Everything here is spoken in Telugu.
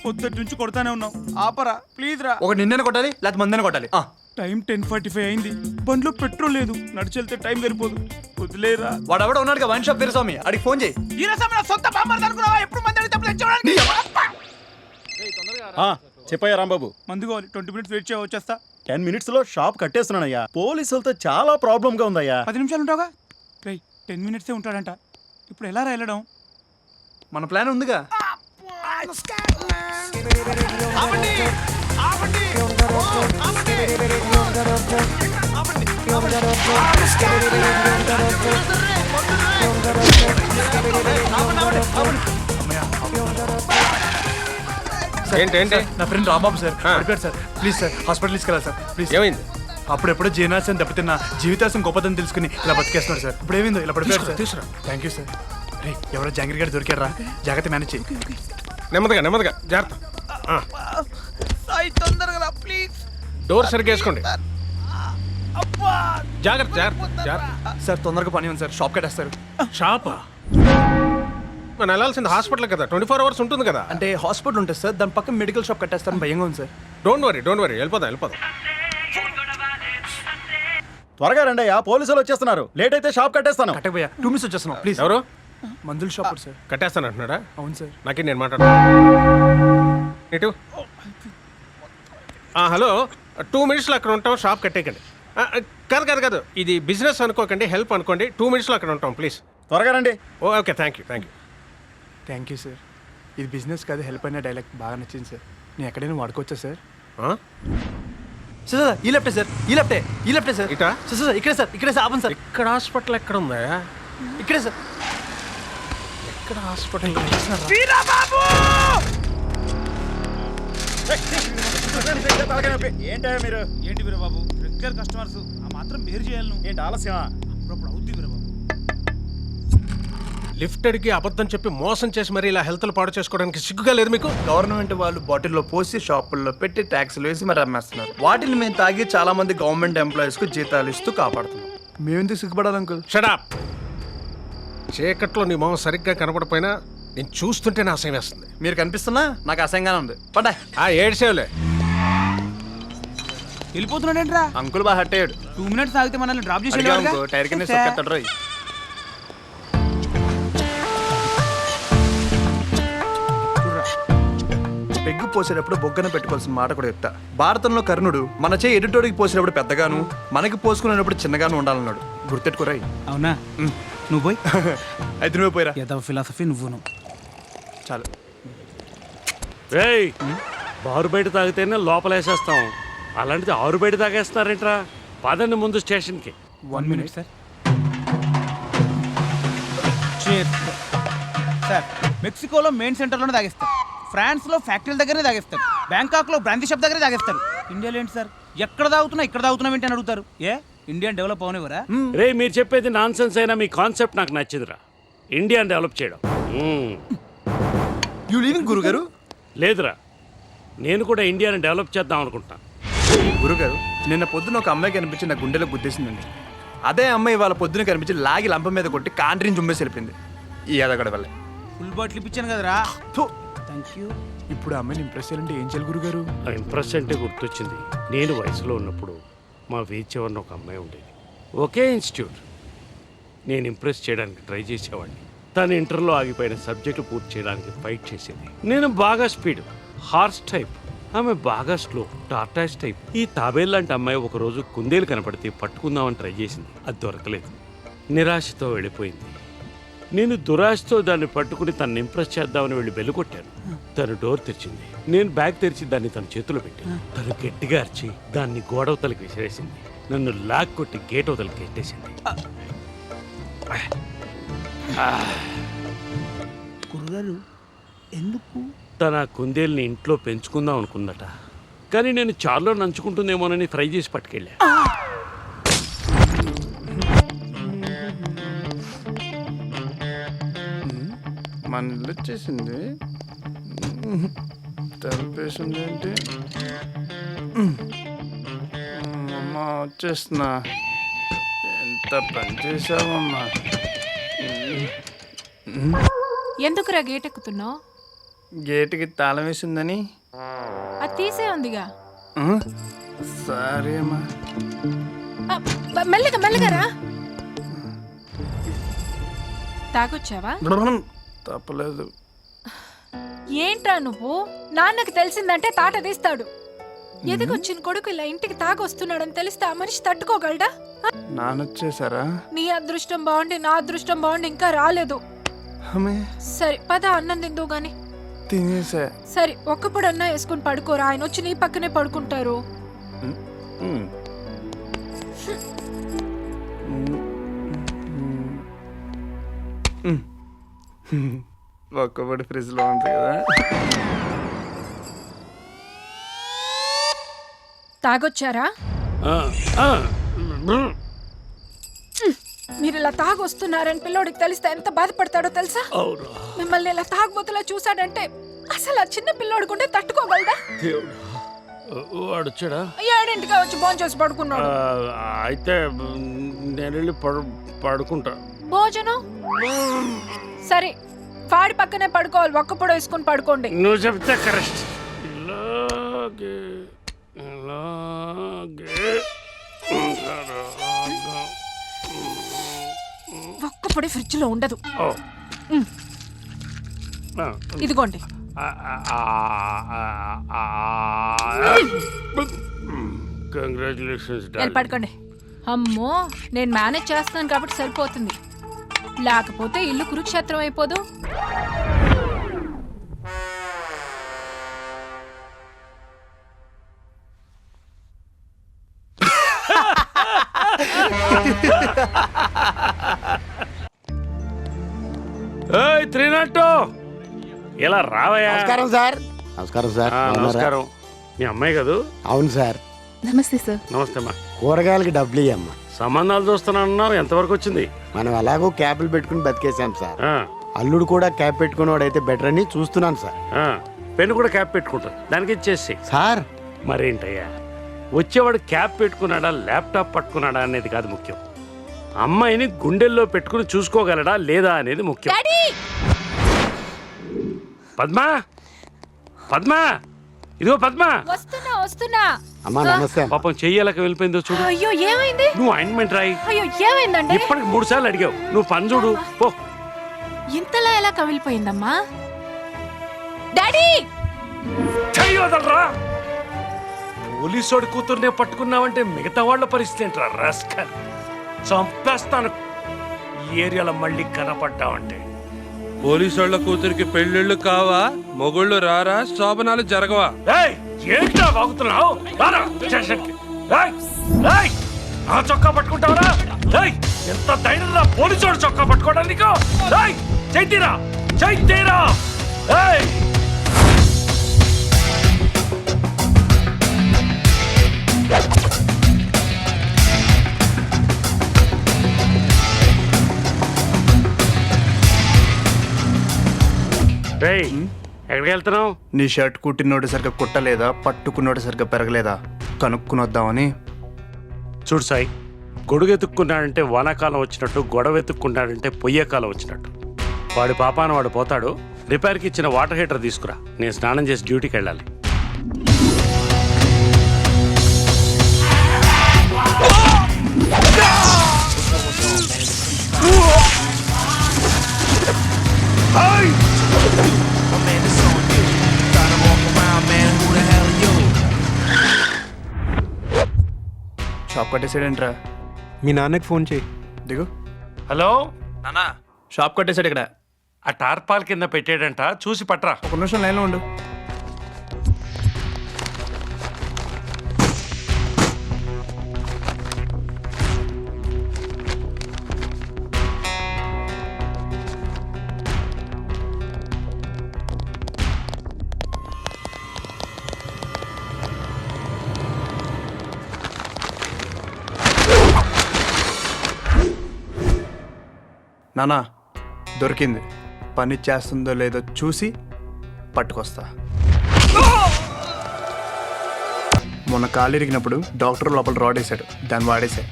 పొద్దుటి నుంచి కొడతానే ఉన్నావు, ఆపరా ప్లీజ్ రా. ఒక నిన్ననే కొట్టాలి లేకపోతే మందనే కొట్టాలి. టైం 10:45 అయింది, బండిలో పెట్రోల్ లేదు, నడిచెళ్తే టైం సరిపోదు, వదిలేరా. వాడు ఎవడో ఉన్నాడు వైన్ షాప్ వీరస్వామి, అడిగి ఫోన్ చేయి. ఈ రసం నా సొంత బామ్మర్ది అనుకున్నావా? ఎప్పుడు మంది అడిగితే అప్పుడు తెచ్చేవాడిని. చెప్పయ్యా రాంబాబు. మందు కావాలి, 20 minutes వెయిట్ చేయ, వచ్చేస్తా. 10 minutes లో షాప్ కట్టేస్తున్నానయ్యా. పోలీసులతో చాలా ప్రాబ్లం గా ఉందయ్యా. 10 నిమిషాలు ఉంటావుగా? రేయ్ 10 minutes ఉంటాడంట, ఇప్పుడు ఎలా వెళ్ళడం? మన ప్లాన్ ఉందిగా. ఏంటంటే నా ఫ్రెండ్ రాంబాబు సార్ అడిగారు సార్, ప్లీజ్ సార్ హాస్పిటల్ తీసుకెళ్ళాలి సార్ ప్లీజ్. ఏమైంది? అప్పుడెప్పుడో జీర్ణాశయం దెబ్బతిన్న జీవితాశం గొప్పదని తెలుసుకుని ఇలా బతికేస్తున్నాడు సార్. ఇప్పుడు ఏమైందో ఇలా పడిపోయాడు సార్. తీసుకురా. Thank you sir. రే ఎవరో జాంగిరి గారు దొరికారా, జాగ్రత్త మేనేజ్ చేయి. నెమ్మదిగా జాగ్రత్త. తొందరగా ప్లీజ్. డోర్ సరిగ్గా వేసుకోండి. జాగ్రత్త. సార్ తొందరగా పని ఉంది సార్, షాప్ కట్టేస్తారు. షాపా? మనం వెళ్ళాల్సింది హాస్పిటల్ కదా, 24 hours ఉంటుంది కదా. అంటే హాస్పిటల్ ఉంటుంది సార్, దాని పక్కన మెడికల్ షాప్ కట్టేస్తారని భయంగా ఉంది సార్. డోంట్ వరీ వెళ్ళిపోదాం. త్వరగా రండి అయ్యా, పోలీసులు వచ్చేస్తున్నారు. లేట్ అయితే షాప్ కట్టేస్తాను. కట్టకపోయా 2 minutes వచ్చేస్తున్నాం ప్లీజ్. ఎవరు? మందుల షాప్ సార్. కట్టేస్తాను అంటున్నాడా? అవును సార్. నాకే నేను మాట్లాడు. ఇటు. హలో, 2 minutes అక్కడ ఉంటాం, షాప్ కట్టేయకండి. కాదు, ఇది బిజినెస్ అనుకోకండి, హెల్ప్ అనుకోండి. 2 minutes అక్కడ ఉంటాం ప్లీజ్. త్వరగా రండి. Okay, thank you. Thank you sir. ఇది బిజినెస్ కాదు, హెల్ప్ అయిన డైలాగ్ బాగా నచ్చింది సార్. నేను ఎక్కడైనా వాడుకోవచ్చా సార్? సార్ ఈ లెఫ్టే సార్, ఈ లెఫ్టే సార్. ఇటా? సార్ ఇక్కడే సార్ ఆపండి సార్. ఇక్కడ హాస్పిటల్ ఎక్కడ ఉందా? ఇక్కడే సార్. ఇక్కడ హాస్పిటల్ ఏంటయ్యా మీరు? ఏంటి వీరబాబు, రెగ్యులర్ కస్టమర్స్, ఆ మాత్రం బేర్ చేయాలి నువ్వు. ఏంటి ఆలస్యమా? అప్పుడప్పుడు అవుద్ది వీరబాబు. లిఫ్ట్ అడిగి అబద్ధం చెప్పి మోసం చేసి మరి ఇలా హెల్త్లు పాడు చేసుకోవడానికి సిగ్గుగా లేదు మీకు? గవర్నమెంట్ వాళ్ళు బాటిల్లో పోసి షాపుల్లో పెట్టి ట్యాక్సులు వేసి మరి అమ్మేస్తున్నారు. వాటిని మేము తాగి చాలా మంది గవర్నమెంట్ ఎంప్లాయీస్ కు జీతాలు ఇస్తూ కాపాడుతున్నాం. మేమెందుకు సిగ్గుపడాలి అంకుల్? Shut up. చీకట్లో నీ మొహం సరిగ్గా కనపడిపోయినా నేను చూస్తుంటే నా అసహ్యం వేస్తుంది. మీరు కనిపిస్తున్నా నాకు అసహ్యంగానే ఉంది. పడ్డా ఏడ్సేవులే. వెళ్ళిపోతున్నాడేంట్రా? అంకుల్ బాగా హట్ అయ్యాడు. 2 minutes ఆగితే మనల్ని డ్రాప్ చేసి టైర్ కింద సొక్కేస్తాడు రోయ్. పెగ్గు పోసేటప్పుడు బొగ్గన పెట్టుకోవాల్సిన మాట కూడా చెప్తా. భారతంలో కర్ణుడు మన చేయి ఎదుటోడికి పోసేటప్పుడు పెద్దగాను, మనకి పోసుకునేటప్పుడు చిన్నగాను ఉండాలన్నాడు. గుర్తెట్టుకోరాయి. అవునా? నువ్వు పోయి. అయితే నువ్వు పోయిరా. ఏదో ఫిలాసఫీ నువ్వు. చాలు. రేయ్, బారు బయట తాగితేనే లోపలేసేస్తాం, అలాంటిది ఆరు బయట తాగేస్తున్నారేంట్రా? పదండి ముందు స్టేషన్కి. 1 minute సార్. సార్ మెక్సికోలో మెయిన్ సెంటర్లోనే తాగేస్తారు, ఫ్రాన్స్లో ఫ్యాక్టరీల దగ్గరే తాగేస్తారు, బ్యాంకాక్లో బ్రాందీ షాప్ దగ్గరే తాగేస్తారు. ఇండియాలో ఏంటి సార్, ఎక్కడ తాగుతున్నాం ఏంటి అని అడుగుతారు. Indian develop అవనివరా? రే, మీరు చెప్పేది నాన్ సెన్స్ అయినా మీ కాన్సెప్ట్ నాకు నచ్చిందిరా. ఇండియాని డెవలప్ చేయడం. యు లీవింగ్ గురుగారు? లేదురా, నేను కూడా ఇండియాని డెవలప్ చేద్దాం అనుకుంటున్నాను. గురుగారు, నిన్న పొద్దున ఒక అమ్మాయి కనిపించి నా గుండెలో గుద్దేసిందండి. అదే అమ్మాయి వాళ్ళ పొద్దున కనిపించి లాగి లంప మీద కొట్టి కాంట్రీని చుమ్మేసి వెళ్ళిపోయింది. ఈ అదగడ వల్ల ఫుల్ బాటిల్ ఇప్పించాను కదరా. Thank you. ఇప్పుడు ఆ అమ్మాయిని ఇంప్రెస్ చేయాలంటే ఏం చేయాలి గురుగారు? ఆ ఇంప్రెస్ అంటే గుర్తొచ్చింది. నేను వయసులో ఉన్నప్పుడు మా వీధి చివరన ఒక అమ్మాయి ఉండేది, ఒకే ఇన్స్టిట్యూట్. నేను ఇంప్రెస్ చేయడానికి ట్రై చేసేవాడిని. తను ఇంటర్లో ఆగిపోయిన సబ్జెక్టు పూర్తి చేయడానికి ఫైట్ చేసేది. నేను బాగా స్పీడ్, హార్స్ టైప్, ఆమె బాగా స్లో, టార్టాయిస్ టైప్. ఈ తాబేల్ లాంటి అమ్మాయి ఒకరోజు కుందేలు కనపడితే పట్టుకుందామని ట్రై చేసింది, అది దొరకలేదు. నిరాశతో వెళ్ళిపోయింది. నేను దురాశతో దాన్ని పట్టుకుని తనని ఇంప్రెస్ చేద్దామని వెళ్ళి బెల్లుకొట్టాను. తను డోర్ తెరిచింది. నేను బ్యాగ్ తెరిచి దాన్ని తన చేతిలో పెట్టాను. తను గట్టిగా అరిచి దాన్ని గోడవతలకి విసిరేసింది. నన్ను లాక్ కొట్టి గేట్ అవతలకి ఎట్టేసింది. గురుగారు ఎందుకు? తన కుందేల్ని ఇంట్లో పెంచుకుందాం అనుకుందట, కానీ నేను చార్లో నంచుకుంటుందేమోనని ఫ్రై చేసి పట్టుకెళ్ళా. మన ఇల్లు వచ్చేసింది, తలపేసింది ఏంటి? అమ్మా వచ్చేస్తున్నా. ఎంత పని చేసావమ్మా. ఎందుకురా గేట్ ఎక్కుతున్నావు? గేటుకి తాళం వేసిందని. అది తీసే ఉందిగా. సరే అమ్మా. మెల్లగా మెల్లగా రా. తాగొచ్చావా? తప్పలేదు. ఏంట్రా నువ్వు? నాన్నకి తెలిసిందంటే తాట తీస్తాడు. ఎదిగొచ్చిన కొడుకు ఇలా ఇంటికి తాగొస్తున్నాడని తెలిస్తే ఆ మనిషి తట్టుకోగలడా? నానొచ్చేసారా? నీ అదృష్టం బాగుండి నా అదృష్టం బాగుండి ఇంకా రాలేదు. సరే పద, అన్నం తిందువు గాని. తినేసా. సరే ఒక్కప్పుడు అన్నా వేసుకుని పడుకోరా, ఆయన వచ్చి నీ పక్కనే పడుకుంటారు. ఒక్కబడి ఫ్రిడ్జ్ లో ఉంది కదా. తాగొచ్చారా? మీరు ఇలా తాగొస్తున్నారని పిల్లోడికి తెలిస్తే ఎంత బాధపడతాడో తెలుసా? మిమ్మల్ని ఇలా తాగబోతులా చూసాడంటే అసలు ఆ చిన్న పిల్లోడు కూడా తట్టుకోగలడా? వాడు వచ్చాడా? 7ంటికి వచ్చి భోజనం చేసి పడుకున్నాడు. అయితే నేను వెళ్ళి పడుకుంటా. భోజనం సరే, వాడి పక్కనే పడుకోవాలి. ఒక్కప్పుడు వేసుకుని పడుకోండి. నువ్వు చెప్తే కరెక్ట్. ఇలాగే ఇలాగే ఒక్కప్పుడు ఫ్రిడ్జ్ లో ఉండదు. ఓ. ఇదిగోండి. కంగ్రాచులేషన్స్. పడుకోండి. అమ్మో, నేను మేనేజ్ చేస్తున్నాను కాబట్టి సరిపోతుంది. లేకపోతే ఇల్లు కురుక్షేత్రం అయిపోదు. ఇలా రావయ్యా. నమస్కారం సార్. నమస్కారం సార్. నమస్కారం. మీ అమ్మాయి కదా? అవును సార్. నమస్తే సార్. నమస్తే అమ్మా. కూరగాయలకి డబ్బులు ఇయ్యమ్మా. సంబంధాలు చూస్తున్నాను, ఎంతవరకు వచ్చింది? మనం ఎలాగో క్యాపులు పెట్టుకుని బతికేసాం సార్. అల్లుడు కూడా క్యాప్ పెట్టుకునేవాడైతే బెటర్ అని చూస్తున్నాను సార్. పెన్ను కూడా క్యాప్ పెట్టుకుంటా, దానికి ఇచ్చేసి. సార్ మరేంటయ్యా, వచ్చేవాడు క్యాప్ పెట్టుకున్నాడా ల్యాప్టాప్ పట్టుకున్నాడా అనేది కాదు ముఖ్యం, అమ్మాయిని గుండెల్లో పెట్టుకుని చూసుకోగలడా లేదా అనేది ముఖ్యం. పద్మా, పద్మా, ఇదిగో పద్మా. వస్తున్నా వస్తున్నా. అమ్మా నమస్తే. పాపం చెయ్యాలకి వెళ్ళిపోయిందో చూడు. అయ్యో ఏమైంది? నువ్వు ఆయింట్మెంట్ రాయి. అయ్యో ఏమైందండి? ఇప్పటికి 3 సార్లు అడిగావు, నువ్వు పని చూడు పో. ఇంతలా ఎలా కవిలిపోయిందమ్మా? డాడీ చెయ్యి వదలరా. పోలీసోడి కూతుర్నే పట్టుకున్నావంటే మిగతా వాళ్ళ పరిస్థితి ఏంట్రా రాస్కల్? చంపేస్తాను ఈ ఏరియాలో మళ్ళీ కనపడ్డావంటే. పోలీసోళ్ల కూతురికి పెళ్ళిళ్ళు కావా? మొగుళ్ళు రారా? శోభనాలు జరగవా? ఏంటా వాగుతున్నావు? నా చొక్కా పట్టుకుంటావరా? ఎంత ధైర్యంగా పోలీసోడు చొక్కా పట్టుకోవడానికి? చైతీరా, చైతీరా. ఎక్కడికి వెళ్తున్నావు? నీ షర్ట్ కుట్టినోడు సరిగ్గా కుట్టలేదా, పట్టుకున్నోడు సరిగ్గా పెరగలేదా కనుక్కుని వద్దామని. చూడు సాయి, గొడుగు ఎత్తుక్కున్నాడంటే వానాకాలం వచ్చినట్టు, గొడవ ఎత్తుక్కున్నాడంటే పొయ్యేకాలం వచ్చినట్టు. వాడి పాపాన వాడు పోతాడు. రిపేర్కి ఇచ్చిన వాటర్ హీటర్ తీసుకురా, నేను స్నానం చేసి డ్యూటీకి వెళ్ళాలి. షాప్ కట్టేసాడేంట్రా? మీ నాన్నకి ఫోన్ చేయి. దిగు. హలో నానా, షాప్ కట్టేసాడు ఇక్కడ. ఆ టార్పాల్ కింద పెట్టాడంట, చూసి పట్రా. 1 నిమిషం లైన్లో ఉండు. నానా, దొరికింది. పని చేస్తుందో లేదో చూసి పట్టుకొస్తా. మొన్న కాలు ఇరిగినప్పుడు డాక్టర్ లోపల రాడ్ వేసాడు, దాన్ని వాడేసా.